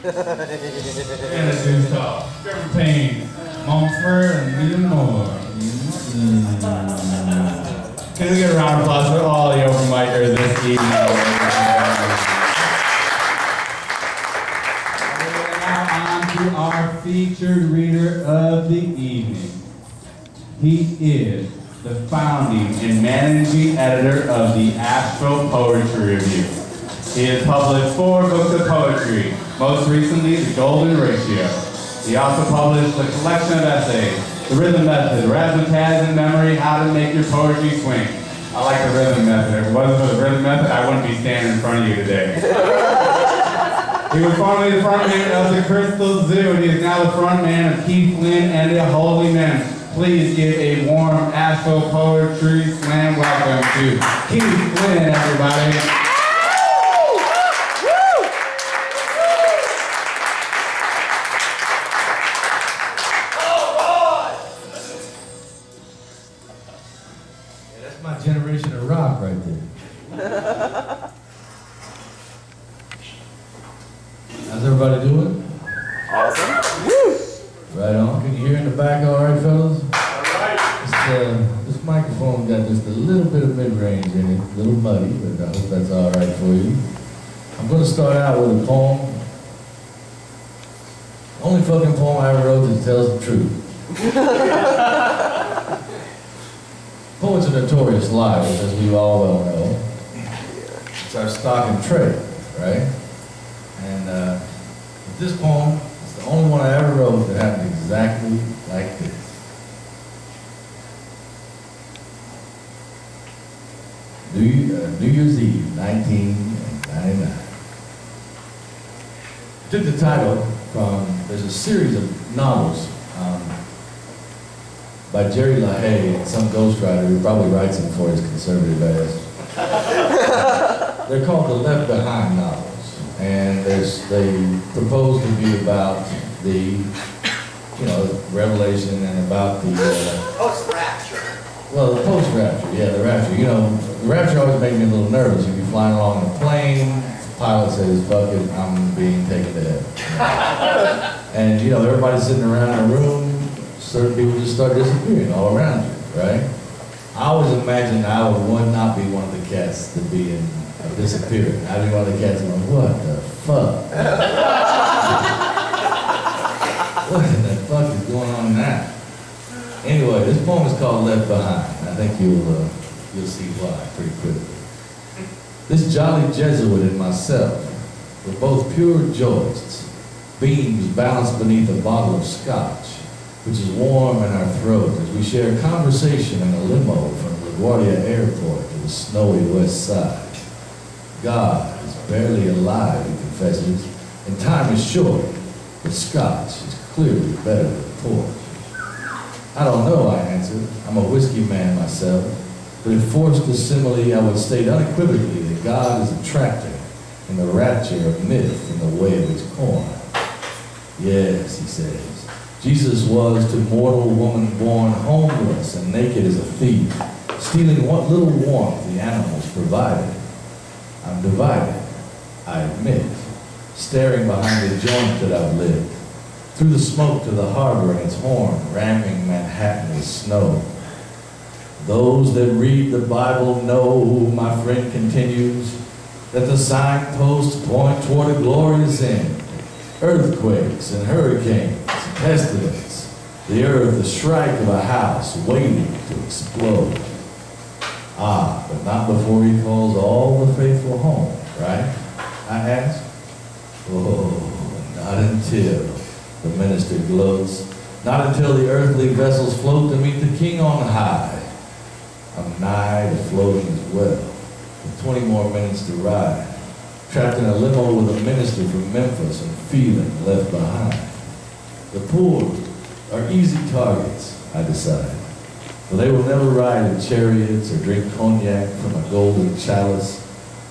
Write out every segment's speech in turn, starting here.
And a dude talk. Trevor Payne, Montfort, and Needham Moore. Can we get a round of applause for all the open micers this evening? Now on to our featured reader of the evening. He is the founding and managing editor of the Asheville Poetry Review. He has published 4 books of poetry, most recently The Golden Ratio. He also published a collection of essays, The Rhythm Method, Razzmatazz in Memory, How to Make Your Poetry Swing. I like the Rhythm Method. If it wasn't for the Rhythm Method, I wouldn't be standing in front of you today. He was formerly the frontman of the Crystal Zoo, and he is now the frontman of Keith Flynn and the Holy Men. Please give a warm Asheville Poetry Slam welcome to Keith Flynn, everybody. Yeah, that's my generation of rock right there. How's everybody doing? Awesome. Woo! Right on. Can you hear in the back all right, fellas? All right. This microphone got just a little bit of mid-range in it, a little muddy, but I hope that's all right for you. I'm going to start out with a poem. Only fucking poem I ever wrote that tells the truth. Poets are notorious liars, as we all well know. It's our stock and trade, right? And with this poem, it's the only one I ever wrote that happened exactly like this. New Year's Eve, 1999. Took the title from, there's a series of novels by Jerry LaHaye, some ghostwriter who probably writes them for his conservative ass. They're called the Left Behind novels, and they propose to be about the, Revelation and about the Post-rapture. well, the post-rapture, yeah, the rapture. The rapture always made me a little nervous. You'd be flying along in a plane, the pilot says, fuck it, I'm being taken to heaven. And, everybody's sitting around in a room, certain people just start disappearing all around you, right? I always imagined I would not be one of the cats to be disappearing. I'd be one of the cats going, what the fuck? What in the fuck is going on now? Anyway, this poem is called Left Behind. I think you'll see why pretty quickly. This jolly Jesuit and myself were both pure joyists, beams balanced beneath a bottle of scotch, which is warm in our throat as we share conversation in a limo from LaGuardia Airport to the snowy west side. God is barely alive, he confesses, and time is short, but scotch is clearly better than port. I don't know, I answered. I'm a whiskey man myself, but if forced to simile, I would state unequivocally that God is a tractor and the rapture a myth in the way of his corn. Yes, he says, Jesus was to mortal woman born homeless and naked as a thief, stealing what little warmth the animals provided. I'm divided, I admit, staring behind the joint that I've lit, through the smoke to the harbor and its horn, ramming Manhattan with snow. Those that read the Bible know, my friend continues, that the signposts point toward a glorious end. Earthquakes and hurricanes, pestilence, the earth the shrike of a house waiting to explode. Ah, but not before he calls all the faithful home, right? I ask. Oh, not until, the minister gloats, not until the earthly vessels float to meet the king on high. I'm nigh to floating as well, with 20 more minutes to ride, trapped in a limo with a minister from Memphis and feeling left behind. The poor are easy targets, I decide, for they will never ride in chariots or drink cognac from a golden chalice,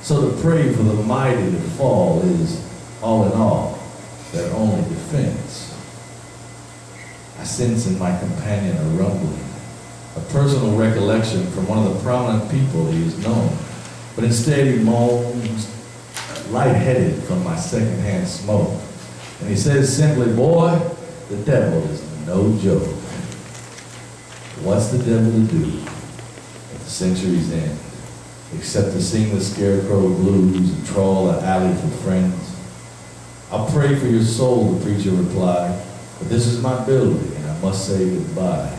so to pray for the mighty to fall is, all in all, their only defense. I sense in my companion a rumbling, a personal recollection from one of the prominent people he has known, but instead he moans, lightheaded from my secondhand smoke. And he says simply, boy, the devil is no joke. What's the devil to do at the century's end, except to sing the scarecrow blues and trawl the alley for friends? I'll pray for your soul, the preacher replied, but this is my building and I must say goodbye.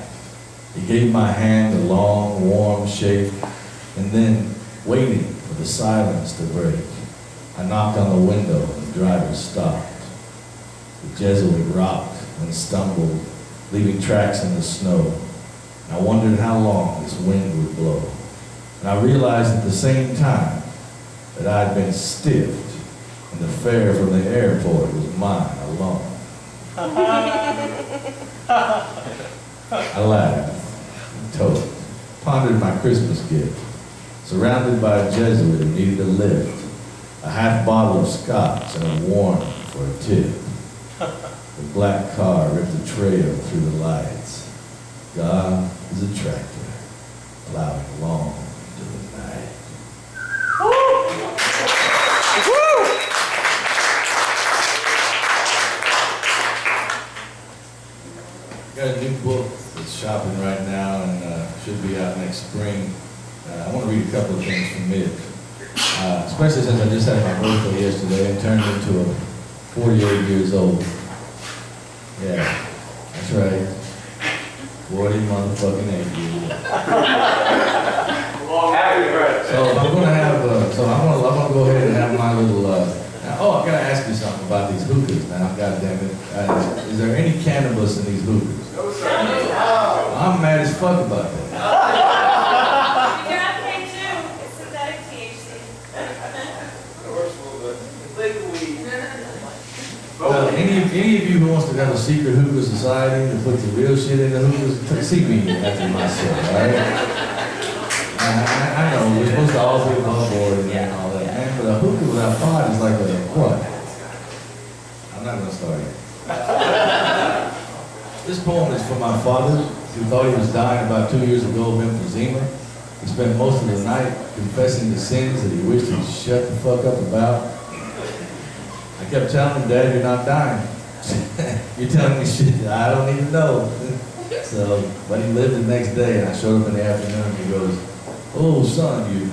He gave my hand a long, warm shake, and then, waiting for the silence to break, I knocked on the window and the driver stopped. The Jesuit rocked and stumbled, leaving tracks in the snow. And I wondered how long this wind would blow. And I realized at the same time that I'd been stiffed, and the fare from the airport was mine alone. I laughed, told, pondered my Christmas gift, surrounded by a Jesuit who needed a lift, a half bottle of scotch and a warning for a tip. The black car ripped a trail through the lights. God is a tractor, plowing along into the night. Got a new book that's shopping right now and should be out next spring. I want to read a couple of things from it, especially since I just had my birthday yesterday and turned into a 48 years old. Yeah, that's right. 40 motherfucking 8 years. Happy birthday. So I'm gonna have, I'm gonna go ahead and have my little. Oh, I gotta ask you something about these hookahs now. God damn it! Is there any cannabis in these hookahs? No, sir. I'm mad as fuck about that. You're not paying too. It's synthetic THC. It works a little bit. It's legal weed. Any of you who wants to have a secret hookah society that puts the real shit in the hookahs, see me after myself, alright? I know, we're supposed to all be above board and all that, man, but a hookah without pot is like a what? I'm not going to start it. This poem is from my father, who thought he was dying about 2 years ago of emphysema. He spent most of the night confessing the sins that he wished he'd shut the fuck up about. I kept telling him, Dad, you're not dying. You're telling me shit I don't even know. So, but he lived the next day, and I showed up in the afternoon, and he goes, oh, son, you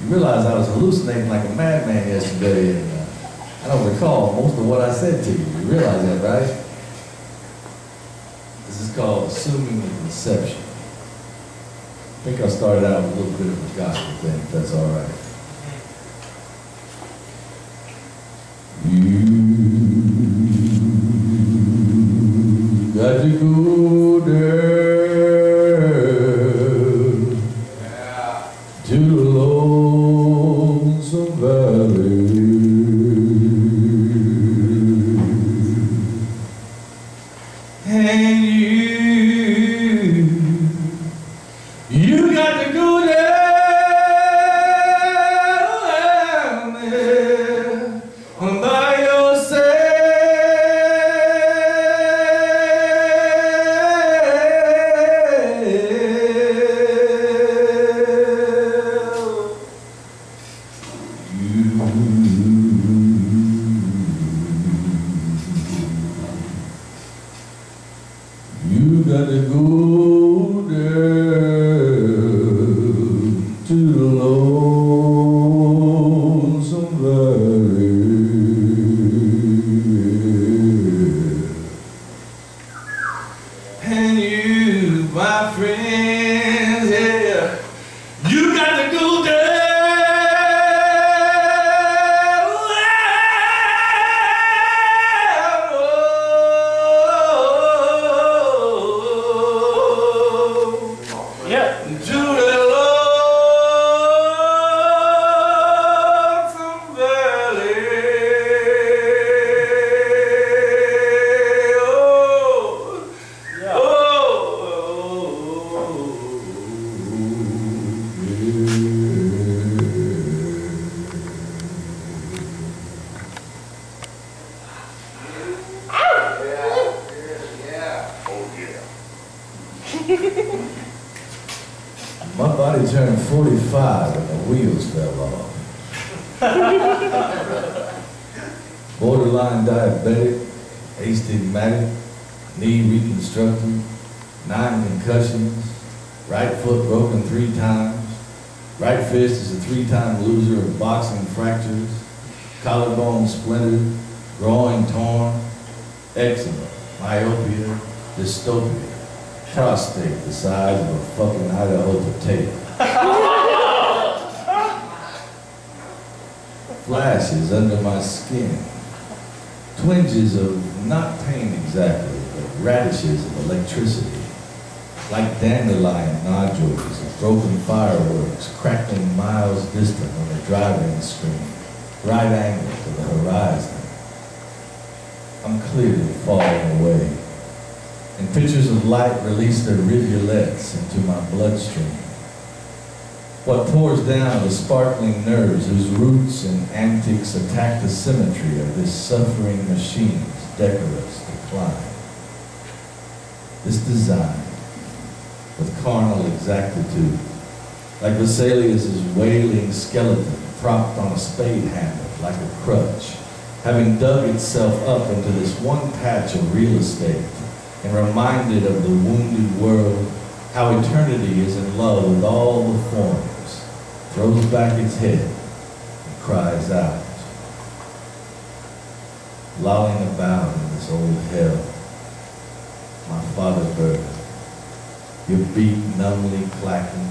realize I was hallucinating like a madman yesterday, and I don't recall most of what I said to you. You realize that, right? This is called Assuming the Conception. I think I'll start it out with a little bit of a gospel thing, if that's all right. You got to go down to the lonesome valley, and you got to go down there by yourself. You got to go down to the lonesome valley, and you, my friends, yeah, you got to go down. Yeah. To the lonesome valley. Oh, Yeah. oh, Yeah. Oh, yeah. my body turned 45 and the wheels fell off. borderline diabetic, astigmatic, knee reconstructed, 9 concussions, right foot broken 3 times, right fist is a 3-time loser of boxing fractures, collarbone splintered, groin torn, eczema, myopia, dystopia, prostate the size of a fucking Idaho potato. Flashes under my skin, twinges of not pain exactly, but radishes of electricity, like dandelion nodules of broken fireworks crackling miles distant on the driving screen, right angle to the horizon. I'm clearly falling away, and pictures of light release their rivulets into my bloodstream. What pours down the sparkling nerves whose roots and antics attack the symmetry of this suffering machine's decorous decline. This design, with carnal exactitude, like Vesalius's wailing skeleton propped on a spade handle like a crutch, having dug itself up into this one patch of real estate and reminded of the wounded world how eternity is in love with all the forms, throws back its head and cries out. Lolling about in this old hell, my father bird, your beak numbly clacking,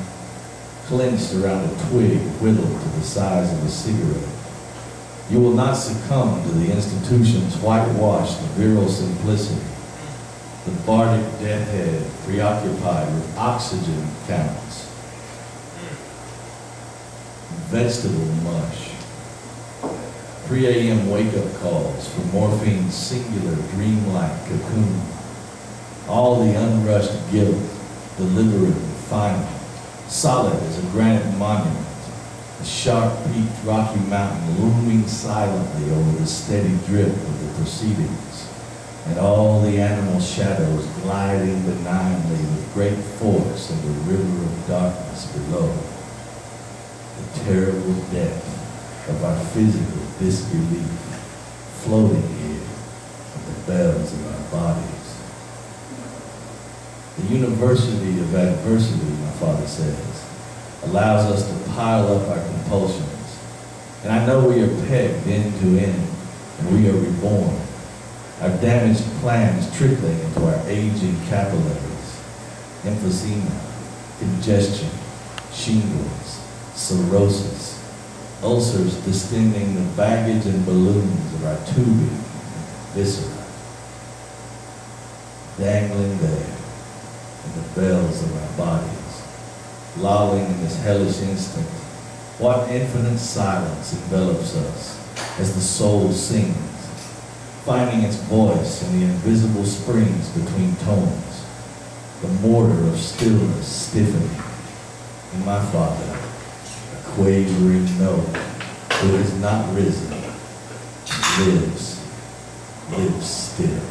clenched around a twig whittled to the size of a cigarette. You will not succumb to the institution's whitewashed virile simplicity, the bardic deathhead preoccupied with oxygen counts, vegetable mush, 3 a.m. wake-up calls for morphine's singular dreamlike cocoon, all the unrushed guilt, deliberate and final, solid as a granite monument, the sharp-peaked Rocky Mountain looming silently over the steady drip of the proceedings, and all the animal shadows gliding benignly with great force in the river of darkness below. The terrible depth of our physical disbelief floating here on the bells of our bodies. The university of adversity, my father says, allows us to pile up our compulsions. And I know we are pegged end to end, and we are reborn. Our damaged plans trickling into our aging capillaries. Emphysema, congestion, shingles, cirrhosis, ulcers distending the baggage and balloons of our tubing and viscera. Dangling there in the bells of our bodies, lolling in this hellish instant, what infinite silence envelops us as the soul sings, finding its voice in the invisible springs between tones, the mortar of stillness stiffening. In my father, a quavering note who has not risen, lives still.